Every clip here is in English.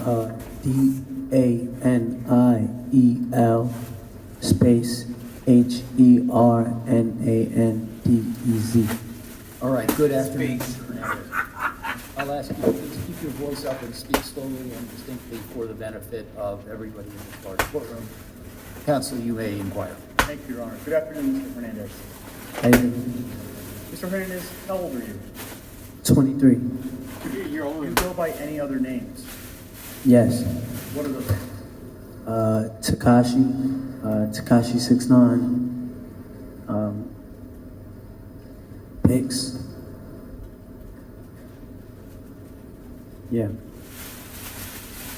Daniel space Hernandez. All right, good afternoon, Mr. Hernandez. I'll ask you to please keep your voice up and speak slowly and distinctly for the benefit of everybody in this large courtroom. Counsel, you may inquire. Thank you, Your Honor. Good afternoon, Mr. Hernandez. Mr. Hernandez, how old are you? 23. Do you go by any other names? Yes. What are those? Tekashi, Tekashi 6ix9ine, 6ix9ine. Yeah.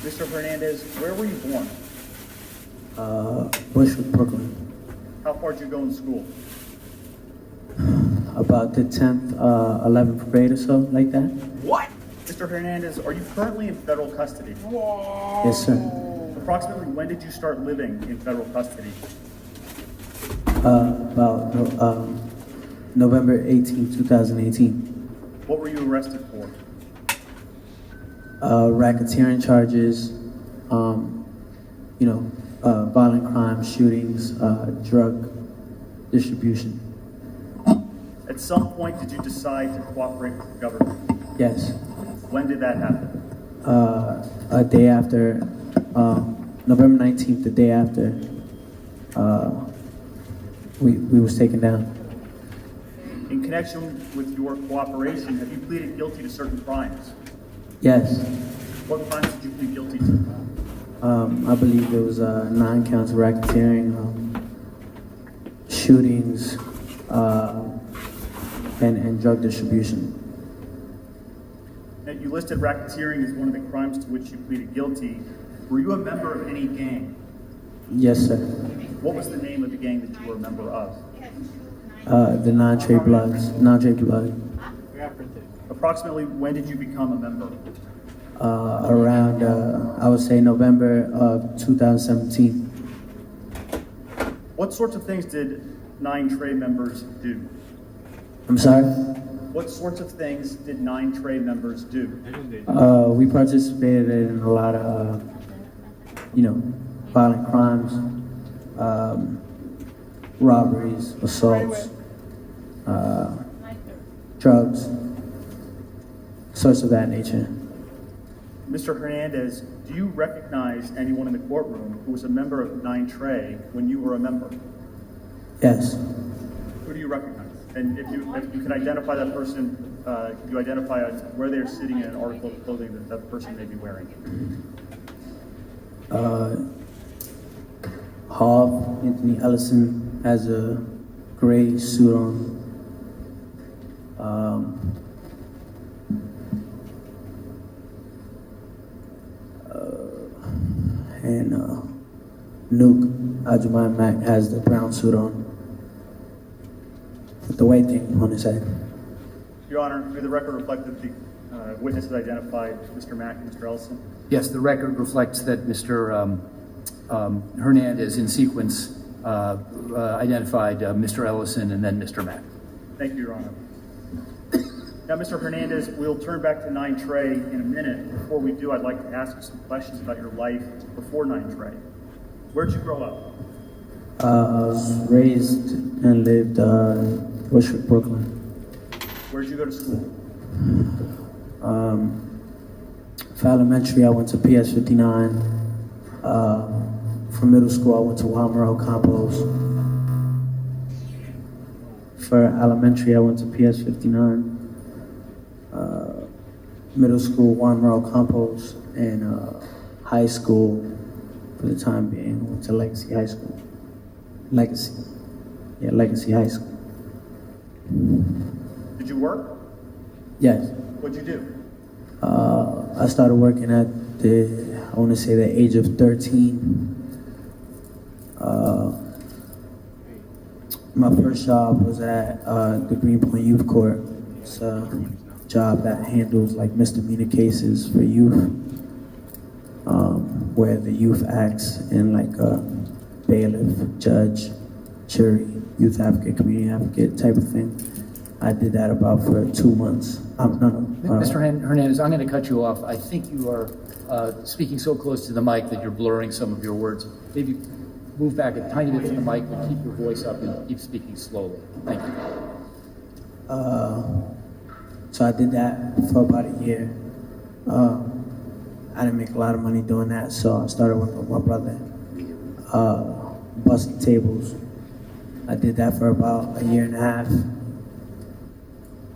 Mr. Hernandez, where were you born? Bushwick, Brooklyn. How far did you go in school? About the 10th, 11th grade or so, like that. What? Mr. Hernandez, are you currently in federal custody? Yes, sir. Approximately when did you start living in federal custody? About November 18, 2018. What were you arrested for? Racketeering charges, violent crimes, shootings, drug distribution. At some point, did you decide to cooperate with the government? Yes. When did that happen? A day after, November 19th, the day after we was taken down. In connection with your cooperation, have you pleaded guilty to certain crimes? Yes. What crimes did you plead guilty to? I believe there was 9 counts of racketeering, shootings, and drug distribution. Now, you listed racketeering as one of the crimes to which you pleaded guilty. Were you a member of any gang? Yes, sir. What was the name of the gang that you were a member of? The non-trade Bloods. Non-trade Blood. Approximately when did you become a member? Around, I would say November of 2017. What sorts of things did 9 trade members do? I'm sorry? What sorts of things did 9 trade members do? We participated in a lot of, violent crimes, robberies, assaults, drugs, sorts of that nature. Mr. Hernandez, do you recognize anyone in the courtroom who was a member of 9 Trey when you were a member? Yes. Who do you recognize? And if you could identify that person, could you identify where they're sitting in an article of clothing that that person may be wearing? Anthony Ellison has a gray suit on. And Nuke Ajuman Mac has the brown suit on with the white thing on his head. Your Honor, may the record reflect that the witnesses identified Mr. Mack and Mr. Ellison? Yes, the record reflects that Mr. Hernandez, in sequence, identified Mr. Ellison and then Mr. Mack. Thank you, Your Honor. Now, Mr. Hernandez, we'll turn back to 9 Trey in a minute. Before we do, I'd like to ask you some questions about your life before 9 Trey. Where'd you grow up? I was raised and lived in Bushwick, Brooklyn. Where'd you go to school? For elementary, I went to PS59. For middle school, I went to Walmart Campos. For elementary, I went to PS59. Middle school, Juan Morel Campos, and high school, for the time being, went to Legacy High School. Legacy High School. Did you work? Yes. What'd you do? I started working at the age of 13. My first job was at the Greenpoint Youth Court. It's a job that handles like misdemeanor cases for youth, where the youth acts in like a bailiff, judge, jury, youth advocate, community advocate type of thing. I did that about for 2 months. Mr. Hernandez, I'm going to cut you off. I think you are speaking so close to the mic that you're blurring some of your words. Maybe move back a tiny bit from the mic, but keep your voice up and keep speaking slowly. Thank you. So I did that for about a year. I didn't make a lot of money doing that, so I started working with my brother, busting tables. I did that for about a year and a half.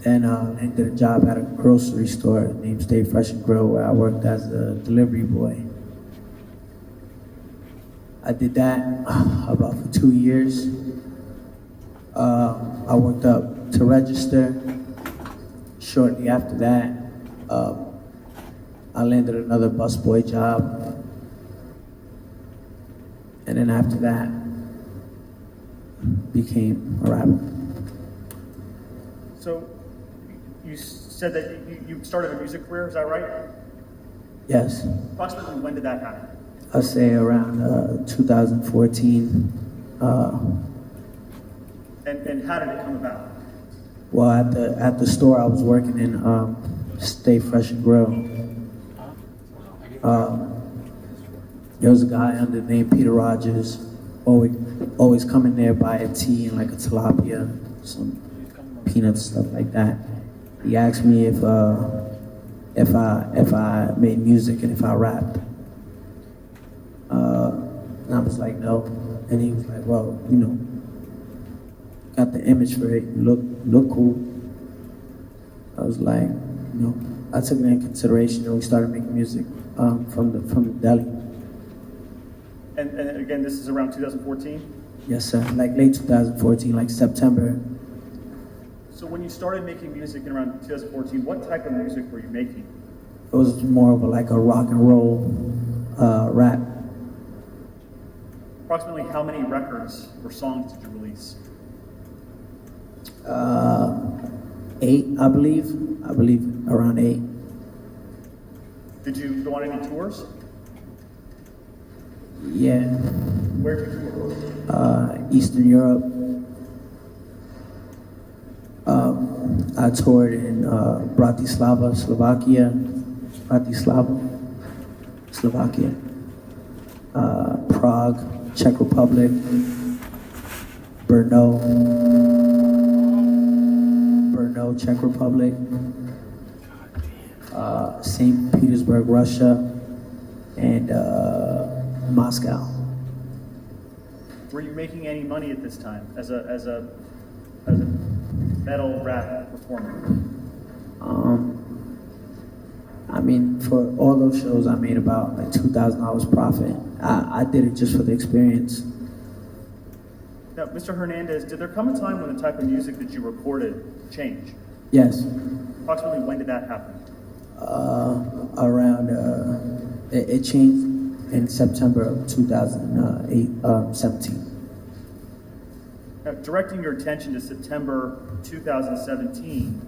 Then I did a job at a grocery store named Stay Fresh and Grill, where I worked as a delivery boy. I did that about for 2 years. I worked up to register. Shortly after that, I landed another busboy job. And then after that, became a rapper. So you said that you started a music career, is that right? Yes. Approximately when did that happen? I'll say around 2014. And how did it come about? Well, at the store I was working in, Stay Fresh and Grill, there was a guy under the name Peter Rogers, always coming there, buy a tea and like a tilapia, some peanuts, stuff like that. He asked me if I made music and if I rapped. And I was like, no. And he was like, well, you know, got the image for it, look cool. I was like, you know, I took it in consideration and we started making music from the deli. And again, this is around 2014? Yes, sir. Like late 2014, like September. So when you started making music in around 2014, what type of music were you making? It was more of like a rock and roll rap. Approximately how many records or songs did you release? 8, I believe. I believe around 8. Did you go on any tours? Yeah. Where did you tour? Eastern Europe. I toured in Bratislava, Slovakia. Prague, Czech Republic. Brno, Czech Republic. St. Petersburg, Russia, and Moscow. Were you making any money at this time as a metal rap performer? I mean, for all those shows, I made about like $2,000 profit. I did it just for the experience. Now, Mr. Hernandez, did there come a time when the type of music that you recorded changed? Yes. Approximately when did that happen? It changed in September of 2017. Now, directing your attention to September 2017,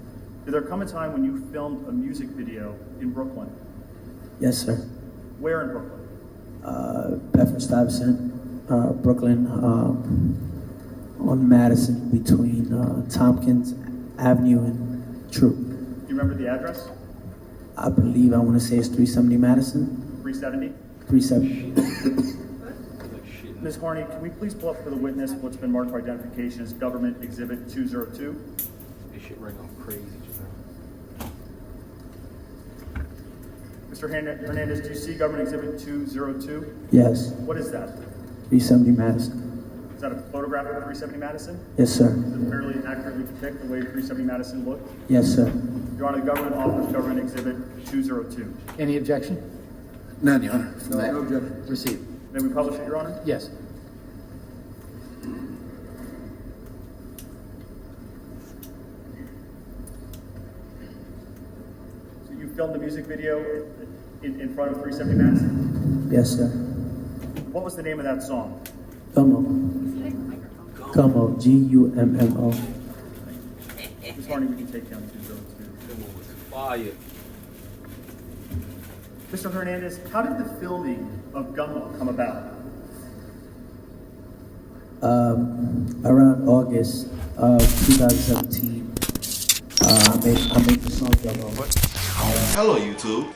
did there come a time when you filmed a music video in Brooklyn? Yes, sir. Where in Brooklyn? Bedford-Stuyvesant, Brooklyn, on Madison between Tompkins Avenue and True. Do you remember the address? I believe, I want to say it's 370 Madison. 370? 370. Ms. Harney, can we please pull up for the witness what's been marked for identification as Government Exhibit 202? This shit right now crazy just now. Mr. Hernandez, do you see Government Exhibit 202? Yes, What is that? 370 Madison. Is that a photograph of 370 Madison? Yes, sir. Does it fairly accurately depict the way 370 Madison looked? Yes, sir. Your Honor, the government offers Government Exhibit 202. Any objection? None, Your Honor. From that. No objection. Received. May we publish it, Your Honor? Yes. So you filmed the music video in front of 370 Madison? Yes, sir. What was the name of that song? Gummo. Gummo. Gummo. Ms. Harney, we can take down 202. Fire. Mr. Hernandez, how did the filming of Gummo come about? Around August of 2017, I made the song y'all know. Hello, YouTube.